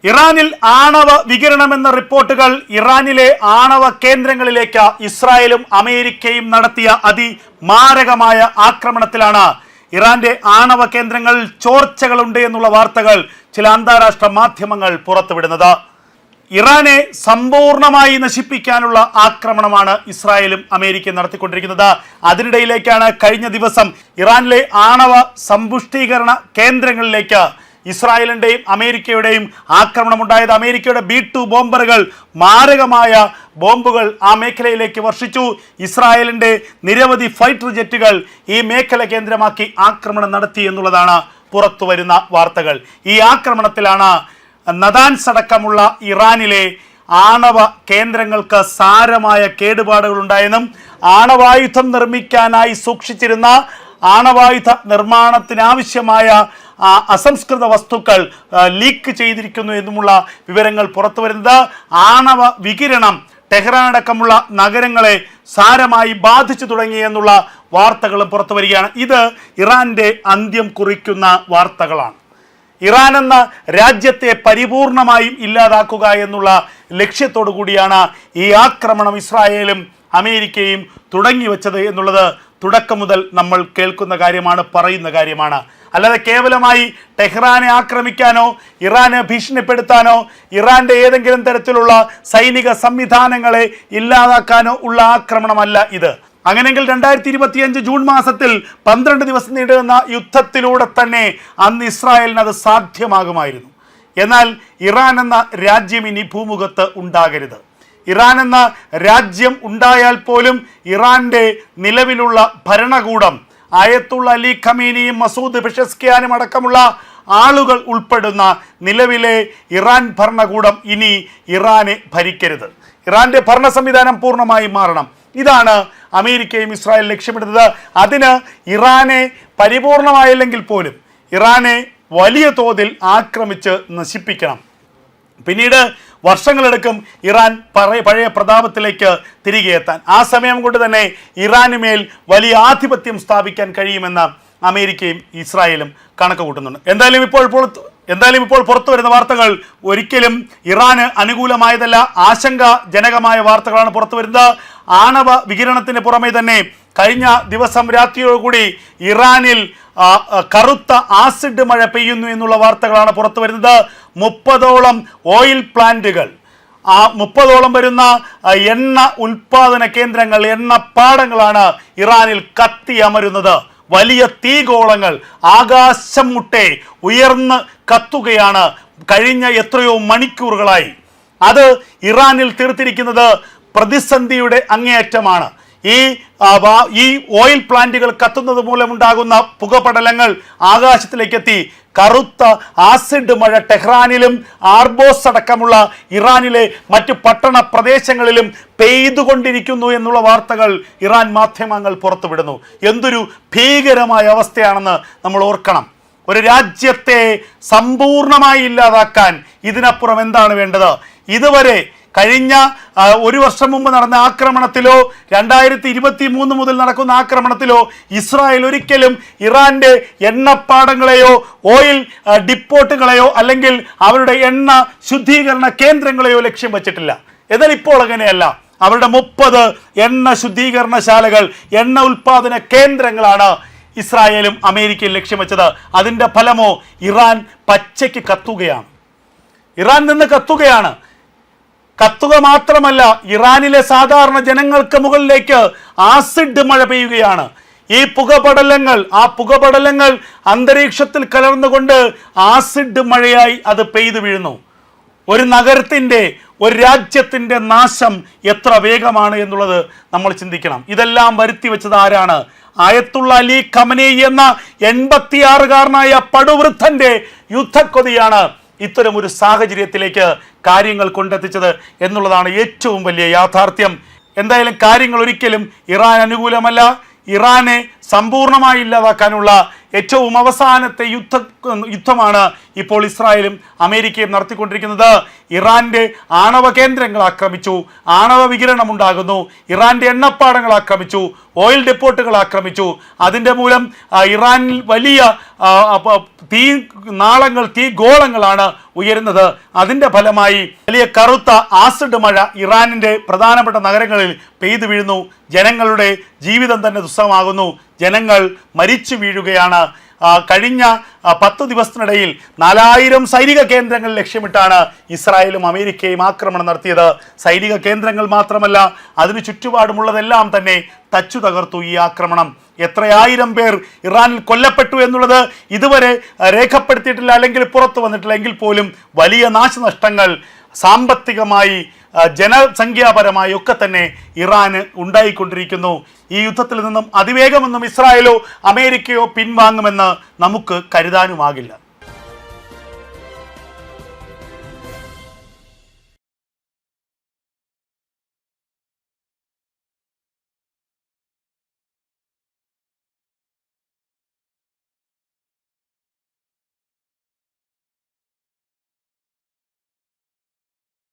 ഇറാനിൽ ആണവ വികിരണമെന്ന റിപ്പോർട്ടുകൾ ഇറാനിലെ ആണവ കേന്ദ്രങ്ങളിലേക്ക് ഇസ്രായേലും അമേരിക്കയും നടത്തിയ അതിമാരകമായ ആക്രമണത്തിലാണ് ഇറാന്റെ ആണവ കേന്ദ്രങ്ങളിൽ ചോർച്ചകളുണ്ട് എന്നുള്ള വാർത്തകൾ ചില അന്താരാഷ്ട്ര മാധ്യമങ്ങൾ പുറത്തുവിടുന്നത്. ഇറാനെ സമ്പൂർണമായി നശിപ്പിക്കാനുള്ള ആക്രമണമാണ് ഇസ്രായേലും അമേരിക്കയും നടത്തിക്കൊണ്ടിരിക്കുന്നത്. അതിനിടയിലേക്കാണ് കഴിഞ്ഞ ദിവസം ഇറാനിലെ ആണവ സമ്പുഷ്ടീകരണ കേന്ദ്രങ്ങളിലേക്ക് ഇസ്രായേലിന്റെയും അമേരിക്കയുടെയും ആക്രമണമുണ്ടായത്. അമേരിക്കയുടെ B-2 ബോംബറുകൾ, മാരകമായ ബോംബുകൾ ആ മേഖലയിലേക്ക് വർഷിച്ചു. ഇസ്രായേലിന്റെ നിരവധി ഫൈറ്റർ ജെറ്റുകൾ ഈ മേഖല കേന്ദ്രമാക്കി ആക്രമണം നടത്തി എന്നുള്ളതാണ് പുറത്തുവരുന്ന വാർത്തകൾ. ഈ ആക്രമണത്തിലാണ് നദാൻസ് അടക്കമുള്ള ഇറാനിലെ ആണവ കേന്ദ്രങ്ങൾക്ക് സാരമായ കേടുപാടുകൾ ഉണ്ടായെന്നും ആണവായുധം നിർമ്മിക്കാനായി സൂക്ഷിച്ചിരുന്ന ആണവായുധ നിർമ്മാണത്തിനാവശ്യമായ അസംസ്കൃത വസ്തുക്കൾ ലീക്ക് ചെയ്തിരിക്കുന്നു എന്നുമുള്ള വിവരങ്ങൾ പുറത്തു വരുന്നത്. ആണവ വികിരണം ടെഹ്റാൻ അടക്കമുള്ള നഗരങ്ങളെ സാരമായി ബാധിച്ചു തുടങ്ങി എന്നുള്ള വാർത്തകളും പുറത്തു വരികയാണ്. ഇത് ഇറാന്റെ അന്ത്യം കുറിക്കുന്ന വാർത്തകളാണ്. ഇറാൻ എന്ന രാജ്യത്തെ പരിപൂർണമായും ഇല്ലാതാക്കുക എന്നുള്ള ലക്ഷ്യത്തോടു കൂടിയാണ് ഈ ആക്രമണം ഇസ്രായേലും അമേരിക്കയും തുടങ്ങി വെച്ചത് എന്നുള്ളത് തുടക്കം മുതൽ നമ്മൾ കേൾക്കുന്ന കാര്യമാണ്, പറയുന്ന കാര്യമാണ്. അല്ലാതെ കേവലമായി ടെഹ്റാനെ ആക്രമിക്കാനോ ഇറാനെ ഭീഷണിപ്പെടുത്താനോ ഇറാന്റെ ഏതെങ്കിലും തരത്തിലുള്ള സൈനിക സംവിധാനങ്ങളെ ഇല്ലാതാക്കാനോ ഉള്ള ആക്രമണമല്ല ഇത്. അങ്ങനെയെങ്കിൽ 2025 ജൂൺ മാസത്തിൽ 12 ദിവസം നീണ്ടുനിന്ന യുദ്ധത്തിലൂടെ തന്നെ അന്ന് ഇസ്രായേലിന് അത് സാധ്യമാകുമായിരുന്നു. എന്നാൽ ഇറാൻ എന്ന രാജ്യം ഇനി ഭൂമുഖത്ത് ഉണ്ടാകരുത്. ഇറാൻ എന്ന രാജ്യം ഉണ്ടായാൽ പോലും ഇറാന്റെ നിലവിലുള്ള ഭരണകൂടം ആയത്തുള്ള അലി ഖമീനിയും മസൂദ് പെഷസ്കിയാനും അടക്കമുള്ള ആളുകൾ ഉൾപ്പെടുന്ന നിലവിലെ ഇറാൻ ഭരണകൂടം ഇനി ഇറാനെ ഭരിക്കരുത്. ഇറാന്റെ ഭരണ സംവിധാനം പൂർണ്ണമായും മാറണം. ഇതാണ് അമേരിക്കയും ഇസ്രായേൽ ലക്ഷ്യമിടുന്നത്. അതിന് ഇറാനെ പരിപൂർണമായില്ലെങ്കിൽ പോലും ഇറാനെ വലിയ തോതിൽ ആക്രമിച്ച് നശിപ്പിക്കണം. പിന്നീട് വർഷങ്ങളെടുക്കും ഇറാൻ പഴയ പ്രതാപത്തിലേക്ക് തിരികെ എത്താൻ. ആ സമയം കൊണ്ട് തന്നെ ഇറാന് മേൽ വലിയ ആധിപത്യം സ്ഥാപിക്കാൻ കഴിയുമെന്ന് അമേരിക്കയും ഇസ്രായേലും കണക്ക് കൂട്ടുന്നുണ്ട്. എന്തായാലും ഇപ്പോൾ പുറത്തു വരുന്ന വാർത്തകൾ ഒരിക്കലും ഇറാന് അനുകൂലമായതല്ല. ആശങ്കാജനകമായ വാർത്തകളാണ് പുറത്തു വരുന്നത്. ആണവ വികിരണത്തിന് പുറമെ തന്നെ കഴിഞ്ഞ ദിവസം രാത്രിയോടുകൂടി ഇറാനിൽ കറുത്ത ആസിഡ് മഴ പെയ്യുന്നു എന്നുള്ള വാർത്തകളാണ് പുറത്തു വരുന്നത്. 30ഓളം ഓയിൽ പ്ലാന്റുകൾ, 30ഓളം വരുന്ന എണ്ണ ഉൽപാദന കേന്ദ്രങ്ങൾ, എണ്ണപ്പാടങ്ങളാണ് ഇറാനിൽ കത്തിയമരുന്നത്. വലിയ തീഗോളങ്ങൾ ആകാശം മുട്ടെ ഉയർന്ന് കത്തുകയാണ് കഴിഞ്ഞ എത്രയോ മണിക്കൂറുകളായി. അത് ഇറാനിൽ തീർത്തിരിക്കുന്നത് പ്രതിസന്ധിയുടെ അങ്ങേയറ്റമാണ്. ഈ ഓയിൽ പ്ലാന്റുകൾ കത്തുന്നത് മൂലമുണ്ടാകുന്ന പുകപടലങ്ങൾ ആകാശത്തിലേക്കെത്തി കറുത്ത ആസിഡ് മഴ ടെഹ്റാനിലും ആർബോസ് അടക്കമുള്ള ഇറാനിലെ മറ്റ് പട്ടണ പ്രദേശങ്ങളിലും പെയ്തുകൊണ്ടിരിക്കുന്നു എന്നുള്ള വാർത്തകൾ ഇറാൻ മാധ്യമങ്ങൾ പുറത്തുവിടുന്നു. എന്തൊരു ഭീകരമായ അവസ്ഥയാണെന്ന് നമ്മൾ ഓർക്കണം. ഒരു രാജ്യത്തെ സമ്പൂർണമായി ഇല്ലാതാക്കാൻ ഇതിനപ്പുറം എന്താണ് വേണ്ടത്? ഇതുവരെ കഴിഞ്ഞ ഒരു വർഷം മുമ്പ് നടന്ന ആക്രമണത്തിലോ 2023 മുതൽ നടക്കുന്ന ആക്രമണത്തിലോ ഇസ്രായേൽ ഒരിക്കലും ഇറാന്റെ എണ്ണപ്പാടങ്ങളെയോ ഓയിൽ ഡിപ്പോട്ടുകളെയോ അല്ലെങ്കിൽ അവരുടെ എണ്ണ ശുദ്ധീകരണ കേന്ദ്രങ്ങളെയോ ലക്ഷ്യം വെച്ചിട്ടില്ല. എന്നാൽ ഇപ്പോൾ അങ്ങനെയല്ല. അവരുടെ 30 എണ്ണ ശുദ്ധീകരണശാലകൾ, എണ്ണ ഉൽപാദന കേന്ദ്രങ്ങളാണ് ഇസ്രായേലും അമേരിക്കയും ലക്ഷ്യം വെച്ചത്. അതിൻ്റെ ഫലമോ ഇറാൻ പച്ചയ്ക്ക് കത്തുകയാണ്. ഇറാൻ നിന്ന് കത്തുകയാണ്. കത്തുക മാത്രമല്ല, ഇറാനിലെ സാധാരണ ജനങ്ങൾക്ക് മുകളിലേക്ക് ആസിഡ് മഴ പെയ്യുകയാണ്. ഈ പുകപടലങ്ങൾ അന്തരീക്ഷത്തിൽ കലർന്നുകൊണ്ട് ആസിഡ് മഴയായി അത് പെയ്തു വീഴുന്നു. ഒരു നഗരത്തിൻ്റെ, ഒരു രാജ്യത്തിൻ്റെ നാശം എത്ര വേഗമാണ് എന്നുള്ളത് നമ്മൾ ചിന്തിക്കണം. ഇതെല്ലാം വരുത്തി വെച്ചത് ആരാണ്? ആയത്തുള്ള അലി ഖമനേയി എന്ന 86കാരനായ പടുവൃദ്ധന്റെ യുദ്ധക്കൊതിയാണ് ഇത്തരം ഒരു സാഹചര്യത്തിലേക്ക് കാര്യങ്ങൾ കൊണ്ടെത്തിച്ചത് എന്നുള്ളതാണ് ഏറ്റവും വലിയ യാഥാർത്ഥ്യം. എന്തായാലും കാര്യങ്ങൾ ഒരിക്കലും ഇറാൻ അനുകൂലമല്ല. ഇറാനെ സമ്പൂർണമായി ഇല്ലാതാക്കാനുള്ള ഏറ്റവും അവസാനത്തെ യുദ്ധമാണ് ഇപ്പോൾ ഇസ്രായേലും അമേരിക്കയും നടത്തിക്കൊണ്ടിരിക്കുന്നത്. ഇറാന്റെ ആണവ കേന്ദ്രങ്ങൾ ആക്രമിച്ചു, ആണവ വികിരണം ഉണ്ടാകുന്നു, ഇറാന്റെ എണ്ണപ്പാടങ്ങൾ ആക്രമിച്ചു, ഓയിൽ ഡെപ്പോട്ടുകൾ ആക്രമിച്ചു. അതിൻ്റെ മൂലം ഇറാനിൽ വലിയ തീ നാളങ്ങൾ, തീ ഗോളങ്ങളാണ് ഉയരുന്നത്. അതിൻ്റെ ഫലമായി വലിയ കറുത്ത ആസിഡ് മഴ ഇറാനിൻ്റെ പ്രധാനപ്പെട്ട നഗരങ്ങളിൽ പെയ്തു വീഴുന്നു. ജനങ്ങളുടെ ജീവിതം തന്നെ ദുസ്സഹമാകുന്നു. ജനങ്ങൾ മരിച്ചു വീഴുകയാണ്. കഴിഞ്ഞ 10 ദിവസത്തിനിടയിൽ 4000 സൈനിക കേന്ദ്രങ്ങൾ ലക്ഷ്യമിട്ടാണ് ഇസ്രായേലും അമേരിക്കയും ആക്രമണം നടത്തിയത്. സൈനിക കേന്ദ്രങ്ങൾ മാത്രമല്ല, അതിനു ചുറ്റുപാടുമുള്ളതെല്ലാം തന്നെ തച്ചു തകർത്തു ഈ ആക്രമണം. എത്രയായിരം പേർ ഇറാനിൽ കൊല്ലപ്പെട്ടു എന്നുള്ളത് ഇതുവരെ രേഖപ്പെടുത്തിയിട്ടില്ല, അല്ലെങ്കിൽ പുറത്തു വന്നിട്ടില്ല. എങ്കിൽ പോലും വലിയ നാശനഷ്ടങ്ങൾ സാമ്പത്തികമായി, ജനസംഖ്യാപരമായി ഒക്കെ തന്നെ ഇറാന് ഉണ്ടായിക്കൊണ്ടിരിക്കുന്നു. ഈ യുദ്ധത്തിൽ നിന്നും അതിവേഗമൊന്നും ഇസ്രായേലോ അമേരിക്കയോ പിൻവാങ്ങുമെന്ന് നമുക്ക് കരുതാനുമാകില്ല.